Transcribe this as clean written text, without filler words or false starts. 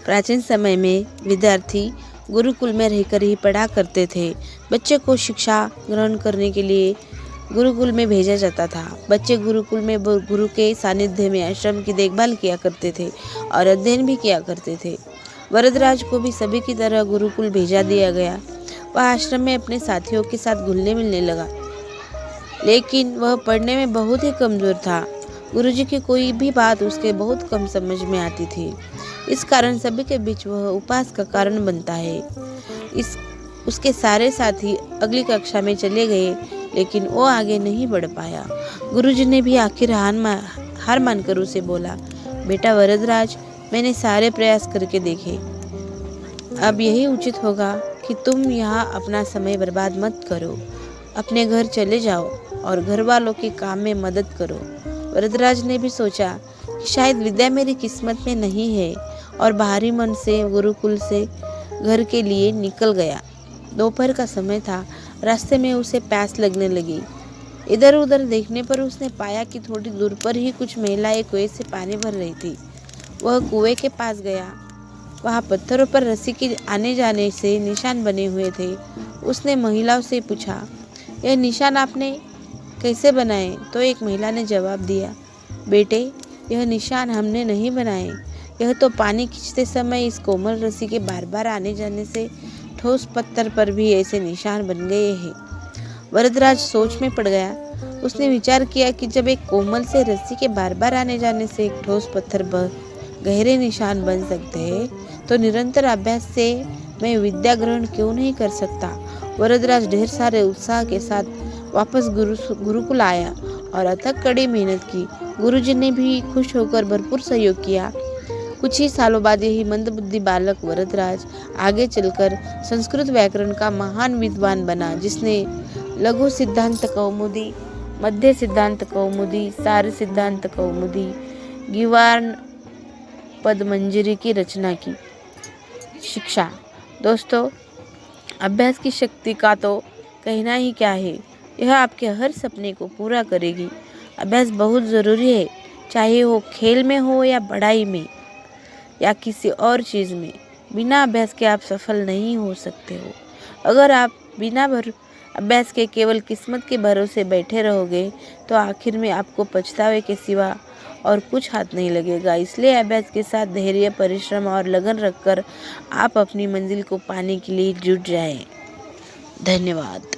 प्राचीन समय में विद्यार्थी गुरुकुल में रहकर ही पढ़ा करते थे। बच्चे को शिक्षा ग्रहण करने के लिए गुरुकुल में भेजा जाता था। बच्चे गुरुकुल में गुरु के सानिध्य में आश्रम की देखभाल किया करते थे और अध्ययन भी किया करते थे। वरदराज को भी सभी की तरह गुरुकुल भेजा दिया गया। वह आश्रम में अपने साथियों के साथ घुलने मिलने लगा, लेकिन वह पढ़ने में बहुत ही कमजोर था। गुरुजी की कोई भी बात उसके बहुत कम समझ में आती थी। इस कारण सभी के बीच वह उपहास का कारण बनता है। उसके सारे साथी अगली कक्षा में चले गए, लेकिन वो आगे नहीं बढ़ पाया। गुरुजी ने भी आखिर हार मानकर उसे बोला, बेटा वरदराज, मैंने सारे प्रयास करके देखे। अब यही उचित होगा कि तुम यहाँ अपना समय बर्बाद मत करो। अपने घर चले जाओ और घर वालों के काम में मदद करो। वरदराज ने भी सोचा कि शायद विद्या मेरी किस्मत में नहीं है और बाहरी मन से गुरुकुल से घर के लिए निकल गया। दोपहर का समय था। रास्ते में उसे प्यास लगने लगी। इधर उधर देखने पर उसने पाया कि थोड़ी दूर पर ही कुछ महिलाएं कुएं से पानी भर रही थी। वह कुएं के पास गया। वहाँ पत्थरों पर रस्सी के आने जाने से निशान बने हुए थे। उसने महिलाओं से पूछा, यह निशान आपने कैसे बनाए? तो एक महिला ने जवाब दिया, बेटे, यह निशान हमने नहीं बनाए। यह तो पानी खींचते समय इस कोमल रस्सी के बार बार आने जाने से ठोस पत्थर पर भी ऐसे निशान बन गए हैं। वरदराज सोच में पड़ गया। उसने विचार किया कि जब एक कोमल से रस्सी के बार बार आने जाने से एक ठोस पत्थर पर गहरे निशान बन सकते हैं, तो निरंतर अभ्यास से मैं विद्या ग्रहण क्यों नहीं कर सकता। वरदराज ढेर सारे उत्साह के साथ वापस गुरुकुल आया और अथक कड़ी मेहनत की। गुरुजी ने भी खुश होकर भरपूर सहयोग किया। कुछ ही सालों बाद यही मंदबुद्धि बालक वरदराज आगे चलकर संस्कृत व्याकरण का महान विद्वान बना, जिसने लघु सिद्धांत कौमुदी, मध्य सिद्धांत कौमुदी, सार सिद्धांत कौमुदी, गीवार्ण पदमंजरी की रचना की। शिक्षा। दोस्तों, अभ्यास की शक्ति का तो कहना ही क्या है। यह आपके हर सपने को पूरा करेगी। अभ्यास बहुत ज़रूरी है, चाहे वो खेल में हो या पढ़ाई में या किसी और चीज़ में। बिना अभ्यास के आप सफल नहीं हो सकते हो। अगर आप बिना अभ्यास के केवल किस्मत के भरोसे बैठे रहोगे, तो आखिर में आपको पछतावे के सिवा और कुछ हाथ नहीं लगेगा। इसलिए अभ्यास के साथ धैर्य, परिश्रम और लगन रखकर आप अपनी मंजिल को पाने के लिए जुट जाएं। धन्यवाद।